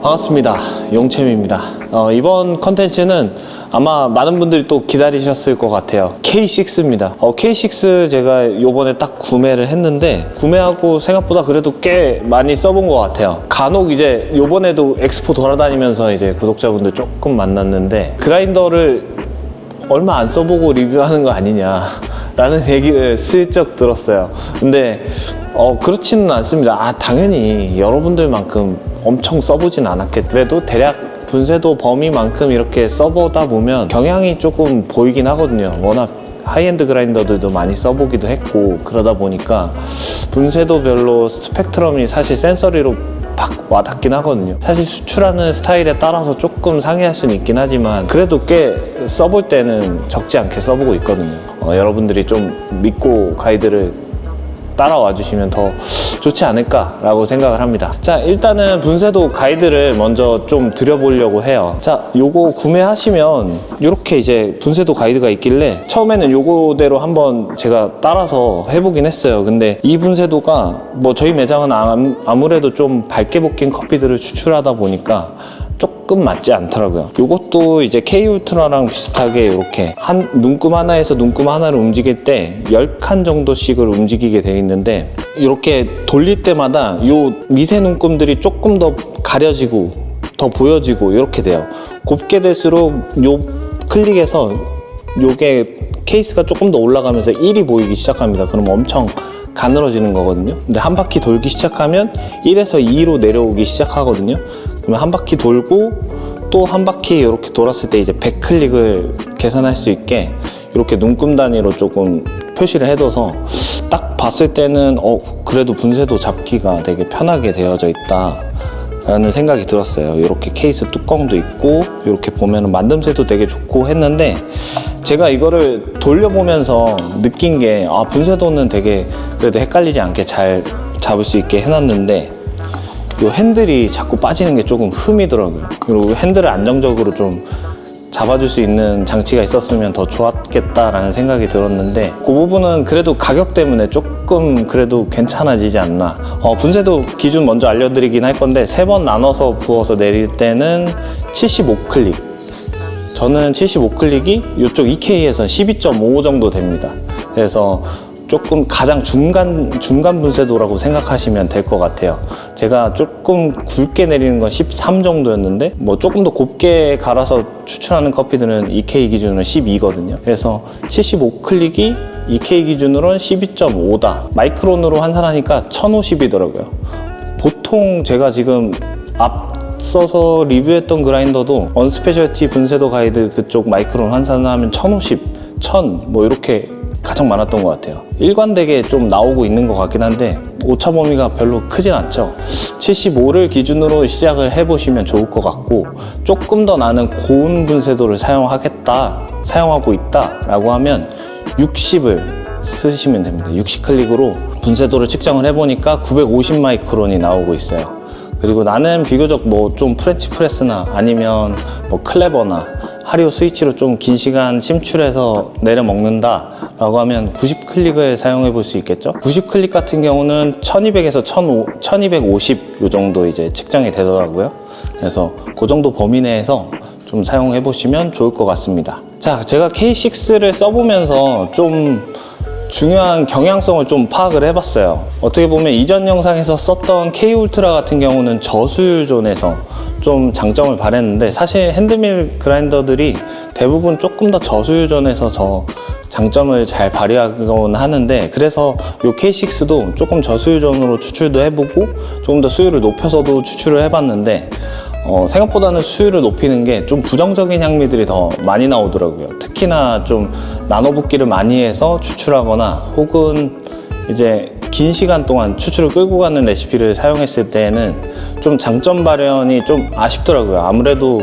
반갑습니다. 용챔입니다. 이번 컨텐츠는 아마 많은 분들이 또 기다리셨을 것 같아요. K6입니다. K6 제가 요번에 딱 구매를 했는데 구매하고 생각보다 그래도 꽤 많이 써본 것 같아요. 간혹 이제 요번에도 엑스포 돌아다니면서 이제 구독자분들 조금 만났는데 그라인더를 얼마 안 써보고 리뷰하는 거 아니냐 라는 얘기를 슬쩍 들었어요. 근데 그렇지는 않습니다. 당연히 여러분들만큼 엄청 써보진 않았겠죠. 그래도 대략 분쇄도 범위만큼 이렇게 써보다 보면 경향이 조금 보이긴 하거든요. 워낙 하이엔드 그라인더들도 많이 써보기도 했고 그러다 보니까 분쇄도별로 스펙트럼이 사실 센서리로 팍 와닿긴 하거든요. 사실 수출하는 스타일에 따라서 조금 상이할 수는 있긴 하지만 그래도 꽤 써볼 때는 적지 않게 써보고 있거든요. 여러분들이 좀 믿고 가이드를 따라와 주시면 더 좋지 않을까 라고 생각을 합니다. 자, 일단은 분쇄도 가이드를 먼저 좀 드려보려고 해요. 자, 요거 구매하시면 이렇게 이제 분쇄도 가이드가 있길래 처음에는 요거대로 한번 제가 따라서 해보긴 했어요. 근데 이 분쇄도가 뭐 저희 매장은 아무래도 좀 밝게 볶인 커피들을 추출하다 보니까 조금 맞지 않더라고요. 이것도 이제 K-울트라랑 비슷하게 이렇게 한 눈금 하나에서 눈금 하나를 움직일 때 10칸 정도씩을 움직이게 되어 있는데 이렇게 돌릴 때마다 요 미세 눈금들이 조금 더 가려지고 더 보여지고 이렇게 돼요. 곱게 될수록 요 클릭에서 요게 케이스가 조금 더 올라가면서 1이 보이기 시작합니다. 그럼 엄청 가늘어지는 거거든요. 근데 한 바퀴 돌기 시작하면 1에서 2로 내려오기 시작하거든요. 그러면 한 바퀴 돌고 또 한 바퀴 이렇게 돌았을 때 이제 100클릭을 계산할 수 있게 이렇게 눈금 단위로 조금 표시를 해둬서 딱 봤을 때는 그래도 분쇄도 잡기가 되게 편하게 되어져 있다 라는 생각이 들었어요. 이렇게 케이스 뚜껑도 있고 이렇게 보면 만듦새도 되게 좋고 했는데 제가 이거를 돌려보면서 느낀 게 분쇄도는 되게 그래도 헷갈리지 않게 잘 잡을 수 있게 해놨는데 이 핸들이 자꾸 빠지는 게 조금 흠이더라고요. 그리고 핸들을 안정적으로 좀 잡아줄 수 있는 장치가 있었으면 더 좋았겠다라는 생각이 들었는데 그 부분은 그래도 가격 때문에 조금 그래도 괜찮아지지 않나. 분쇄도 기준 먼저 알려드리긴 할 건데 3번 나눠서 부어서 내릴 때는 75클릭. 저는 75클릭이 이쪽 EK에서 12.5 정도 됩니다. 그래서 조금 가장 중간 분쇄도라고 생각하시면 될 것 같아요. 제가 조금 굵게 내리는 건 13 정도였는데 뭐 조금 더 곱게 갈아서 추출하는 커피들은 EK 기준으로는 12거든요. 그래서 75클릭이 EK 기준으로는 12.5다. 마이크론으로 환산하니까 1050이더라고요. 보통 제가 지금 앞서서 리뷰했던 그라인더도 언스페셜티 분쇄도 가이드 그쪽 마이크론 환산을 하면 1050, 1000 뭐 이렇게 가장 많았던 것 같아요. 일관되게 좀 나오고 있는 것 같긴 한데 오차 범위가 별로 크진 않죠. 75를 기준으로 시작을 해보시면 좋을 것 같고 조금 더 나는 고운 분쇄도를 사용하고 있다 라고 하면 60을 쓰시면 됩니다. 60클릭으로 분쇄도를 측정을 해보니까 950 마이크론이 나오고 있어요. 그리고 나는 비교적 뭐 좀 프렌치 프레스나 아니면 뭐 클레버나 하리오 스위치로 좀 긴 시간 침출해서 내려 먹는다 라고 하면 90클릭을 사용해 볼 수 있겠죠. 90클릭 같은 경우는 1200에서 1250 요 정도 이제 측정이 되더라고요. 그래서 그 정도 범위 내에서 좀 사용해 보시면 좋을 것 같습니다. 자, 제가 K6를 써보면서 좀 중요한 경향성을 좀 파악을 해봤어요. 어떻게 보면 이전 영상에서 썼던 K-울트라 같은 경우는 저수율존에서 좀 장점을 발했는데 사실 핸드밀 그라인더들이 대부분 조금 더 저수율존에서 저 장점을 잘 발휘하곤 하는데 그래서 이 K6도 조금 저수율존으로 추출도 해보고 조금 더 수율을 높여서도 추출을 해봤는데 생각보다는 수율을 높이는 게 좀 부정적인 향미들이 더 많이 나오더라고요. 특히나 좀 나노붓기를 많이 해서 추출하거나 혹은 이제 긴 시간 동안 추출을 끌고 가는 레시피를 사용했을 때에는 좀 장점 발현이 좀 아쉽더라고요. 아무래도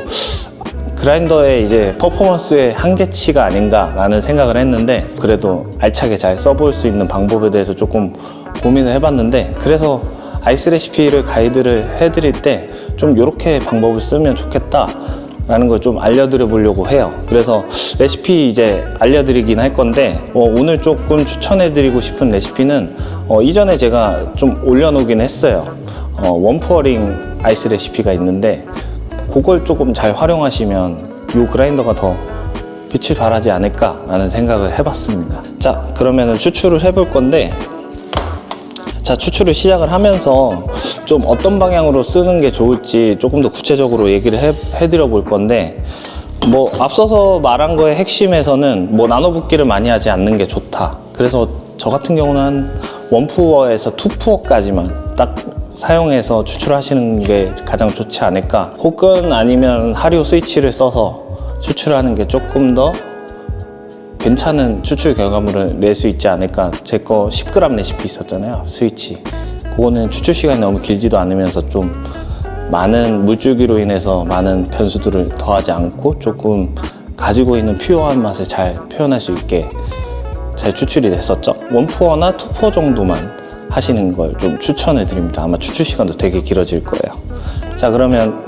그라인더의 이제 퍼포먼스의 한계치가 아닌가라는 생각을 했는데 그래도 알차게 잘 써볼 수 있는 방법에 대해서 조금 고민을 해봤는데 그래서 아이스 레시피를 가이드를 해드릴 때 좀 이렇게 방법을 쓰면 좋겠다 라는 걸 좀 알려드려 보려고 해요. 그래서 레시피 이제 알려드리긴 할 건데 오늘 조금 추천해드리고 싶은 레시피는 이전에 제가 좀 올려놓긴 했어요. 원푸어링 아이스 레시피가 있는데 그걸 조금 잘 활용하시면 이 그라인더가 더 빛을 발하지 않을까 라는 생각을 해봤습니다. 자, 그러면은 추출을 해볼 건데, 자, 추출을 시작을 하면서 좀 어떤 방향으로 쓰는 게 좋을지 조금 더 구체적으로 얘기를 해드려 볼 건데, 뭐 앞서서 말한 거의 핵심에서는 뭐 나눠 붓기를 많이 하지 않는 게 좋다. 그래서 저 같은 경우는 한 원푸어에서 투푸어까지만 딱 사용해서 추출하시는 게 가장 좋지 않을까. 혹은 아니면 하류 스위치를 써서 추출하는 게 조금 더 괜찮은 추출 결과물을 낼 수 있지 않을까. 제 거 10g 레시피 있었잖아요, 스위치. 그거는 추출 시간이 너무 길지도 않으면서 좀 많은 물줄기로 인해서 많은 변수들을 더하지 않고 조금 가지고 있는 퓨어한 맛을 잘 표현할 수 있게 잘 추출이 됐었죠. 원푸어나 투푸어 정도만 하시는 걸 좀 추천해 드립니다. 아마 추출 시간도 되게 길어질 거예요. 자, 그러면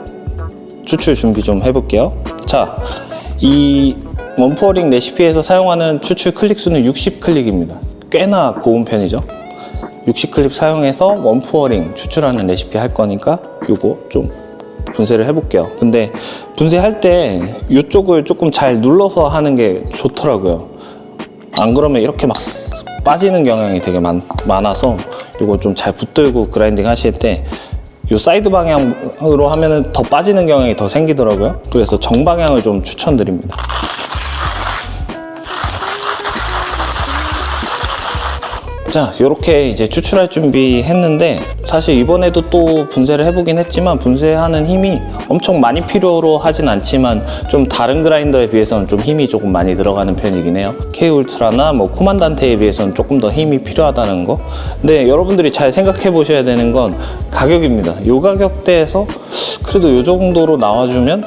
추출 준비 좀 해볼게요. 자, 이 원푸어링 레시피에서 사용하는 추출 클릭 수는 60클릭입니다. 꽤나 고운 편이죠. 60클릭 사용해서 원푸어링 추출하는 레시피 할 거니까 요거 좀 분쇄를 해볼게요. 근데 분쇄할 때 이쪽을 조금 잘 눌러서 하는 게 좋더라고요. 안 그러면 이렇게 막 빠지는 경향이 되게 많아서 요거 좀 잘 붙들고 그라인딩 하실 때 요 사이드 방향으로 하면은 더 빠지는 경향이 더 생기더라고요. 그래서 정방향을 좀 추천드립니다. 자, 이렇게 이제 추출할 준비 했는데, 사실 이번에도 또 분쇄를 해보긴 했지만 분쇄하는 힘이 엄청 많이 필요로 하진 않지만 좀 다른 그라인더에 비해서는 좀 힘이 조금 많이 들어가는 편이긴 해요. K-울트라나 뭐 코만단테에 비해서는 조금 더 힘이 필요하다는 거. 근데 여러분들이 잘 생각해 보셔야 되는 건 가격입니다. 이 가격대에서 그래도 이 정도로 나와주면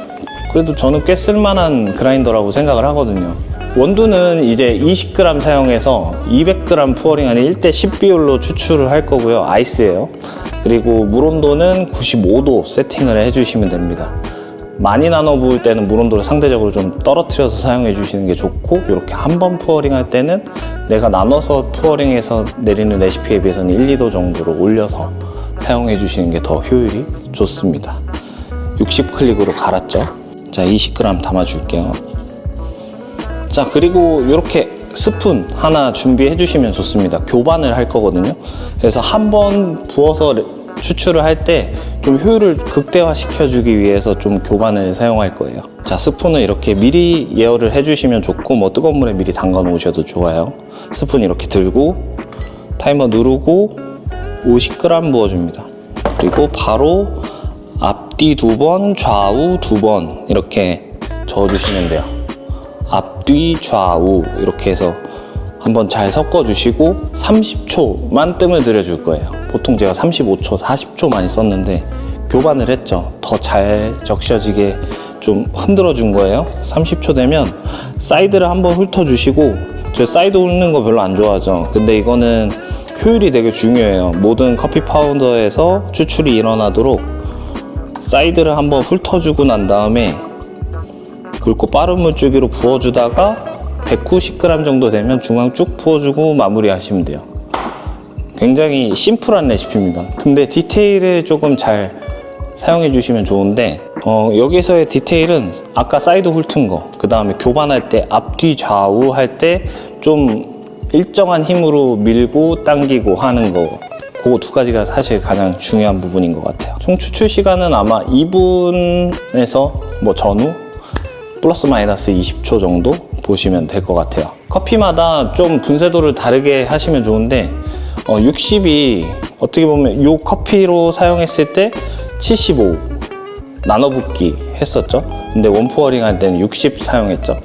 그래도 저는 꽤 쓸만한 그라인더라고 생각을 하거든요. 원두는 이제 20g 사용해서 200g 푸어링하는 1대10 비율로 추출을 할 거고요. 아이스예요. 그리고 물 온도는 95도 세팅을 해주시면 됩니다. 많이 나눠 부을 때는 물 온도를 상대적으로 좀 떨어뜨려서 사용해 주시는 게 좋고, 이렇게 한 번 푸어링 할 때는 내가 나눠서 푸어링해서 내리는 레시피에 비해서는 1, 2도 정도로 올려서 사용해 주시는 게 더 효율이 좋습니다. 60클릭으로 갈았죠. 자, 20g 담아 줄게요. 자, 그리고 이렇게 스푼 하나 준비해 주시면 좋습니다. 교반을 할 거거든요. 그래서 한 번 부어서 추출을 할 때 좀 효율을 극대화 시켜주기 위해서 좀 교반을 사용할 거예요. 자, 스푼을 이렇게 미리 예열을 해주시면 좋고, 뭐 뜨거운 물에 미리 담가 놓으셔도 좋아요. 스푼 이렇게 들고 타이머 누르고 50g 부어줍니다. 그리고 바로 앞뒤 2번, 좌우 2번 이렇게 저어주시면 돼요. 앞뒤 좌우 이렇게 해서 한번 잘 섞어주시고 30초만 뜸을 들여줄 거예요. 보통 제가 35초, 40초 많이 썼는데 교반을 했죠. 더 잘 적셔지게 좀 흔들어 준 거예요. 30초 되면 사이드를 한번 훑어주시고, 저 사이드 훑는 거 별로 안 좋아하죠. 근데 이거는 효율이 되게 중요해요. 모든 커피 파우더에서 추출이 일어나도록 사이드를 한번 훑어주고 난 다음에 굵고 빠른 물줄기로 부어주다가 190g 정도 되면 중앙 쭉 부어주고 마무리 하시면 돼요. 굉장히 심플한 레시피입니다. 근데 디테일을 조금 잘 사용해 주시면 좋은데, 여기서의 디테일은 아까 사이드 훑은 거, 그 다음에 교반할 때 앞뒤 좌우 할 때 좀 일정한 힘으로 밀고 당기고 하는 거, 그 두 가지가 사실 가장 중요한 부분인 것 같아요. 총 추출 시간은 아마 2분에서 뭐 전후 플러스 마이너스 20초 정도 보시면 될 것 같아요. 커피마다 좀 분쇄도를 다르게 하시면 좋은데, 60이 어떻게 보면 이 커피로 사용했을 때 75 나눠붓기 했었죠. 근데 원푸어링 할 때는 60 사용했죠.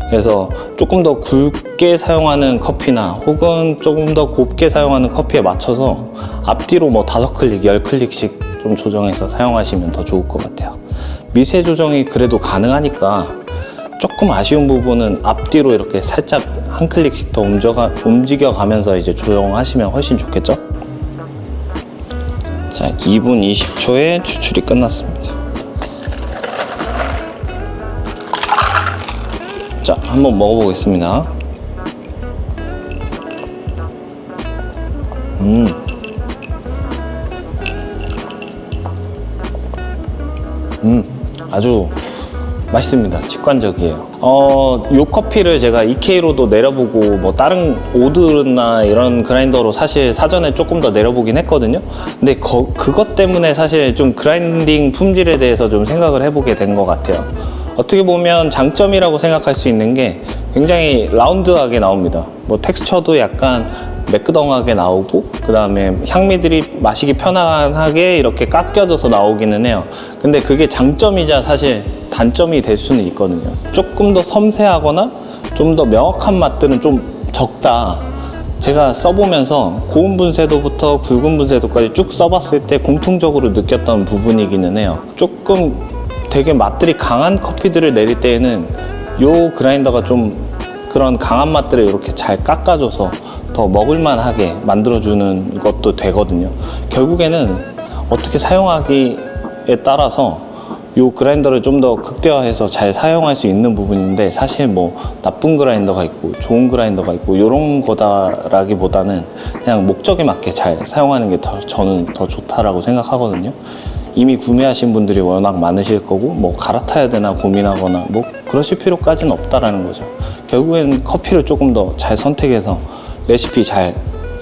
그래서 조금 더 굵게 사용하는 커피나 혹은 조금 더 곱게 사용하는 커피에 맞춰서 앞뒤로 뭐 5클릭, 10클릭씩 좀 조정해서 사용하시면 더 좋을 것 같아요. 미세 조정이 그래도 가능하니까 조금 아쉬운 부분은 앞뒤로 이렇게 살짝 한 클릭씩 더 움직여 가면서 이제 조정하시면 훨씬 좋겠죠? 자, 2분 20초에 추출이 끝났습니다. 한번 먹어보겠습니다. 아주 맛있습니다. 직관적이에요. 요 커피를 제가 EK로도 내려보고 뭐 다른 오드나 이런 그라인더로 사실 사전에 조금 더 내려보긴 했거든요. 근데 그것 때문에 사실 좀 그라인딩 품질에 대해서 좀 생각을 해보게 된 것 같아요. 어떻게 보면 장점이라고 생각할 수 있는 게 굉장히 라운드하게 나옵니다. 뭐 텍스처도 약간 매끄덩하게 나오고, 그 다음에 향미들이 마시기 편안하게 이렇게 깎여져서 나오기는 해요. 근데 그게 장점이자 사실 단점이 될 수는 있거든요. 조금 더 섬세하거나 좀 더 명확한 맛들은 좀 적다. 제가 써보면서 고운 분쇄도부터 굵은 분쇄도까지 쭉 써봤을 때 공통적으로 느꼈던 부분이기는 해요. 조금 되게 맛들이 강한 커피들을 내릴 때에는 요 그라인더가 좀 그런 강한 맛들을 이렇게 잘 깎아줘서 더 먹을만하게 만들어주는 것도 되거든요. 결국에는 어떻게 사용하기에 따라서 요 그라인더를 좀 더 극대화해서 잘 사용할 수 있는 부분인데, 사실 뭐 나쁜 그라인더가 있고 좋은 그라인더가 있고 요런 거다라기보다는 그냥 목적에 맞게 잘 사용하는 게 저는 더 좋다라고 생각하거든요. 이미 구매하신 분들이 워낙 많으실 거고, 뭐 갈아타야 되나 고민하거나 뭐 그러실 필요까지는 없다라는 거죠. 결국엔 커피를 조금 더 잘 선택해서 레시피 잘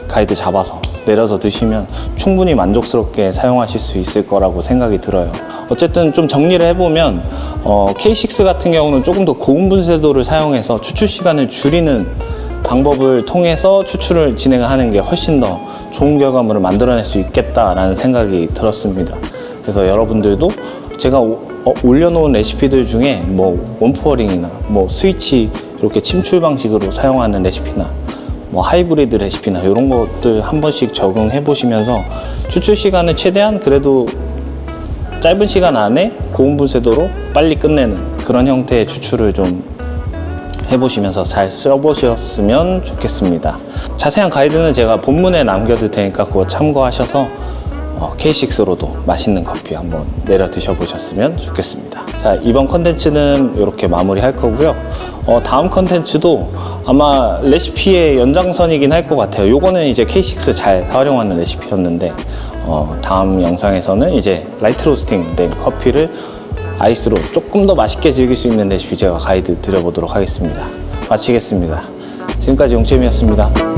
가이드 잡아서 내려서 드시면 충분히 만족스럽게 사용하실 수 있을 거라고 생각이 들어요. 어쨌든 좀 정리를 해보면 K6 같은 경우는 조금 더 고운 분쇄도를 사용해서 추출 시간을 줄이는 방법을 통해서 추출을 진행하는 게 훨씬 더 좋은 결과물을 만들어낼 수 있겠다라는 생각이 들었습니다. 그래서 여러분들도 제가 올려놓은 레시피들 중에 뭐 원푸어링이나 뭐 스위치 이렇게 침출 방식으로 사용하는 레시피나 뭐 하이브리드 레시피나 이런 것들 한 번씩 적용해 보시면서 추출 시간을 최대한 그래도 짧은 시간 안에 고온 분쇄도로 빨리 끝내는 그런 형태의 추출을 좀 해보시면서 잘 써보셨으면 좋겠습니다. 자세한 가이드는 제가 본문에 남겨둘 테니까 그거 참고하셔서 K6로도 맛있는 커피 한번 내려 드셔보셨으면 좋겠습니다. 자, 이번 컨텐츠는 이렇게 마무리할 거고요. 다음 컨텐츠도 아마 레시피의 연장선이긴 할 것 같아요. 요거는 이제 K6 잘 활용하는 레시피였는데, 다음 영상에서는 이제 라이트 로스팅 된 커피를 아이스로 조금 더 맛있게 즐길 수 있는 레시피 제가 가이드 드려보도록 하겠습니다. 마치겠습니다. 지금까지 용채미였습니다.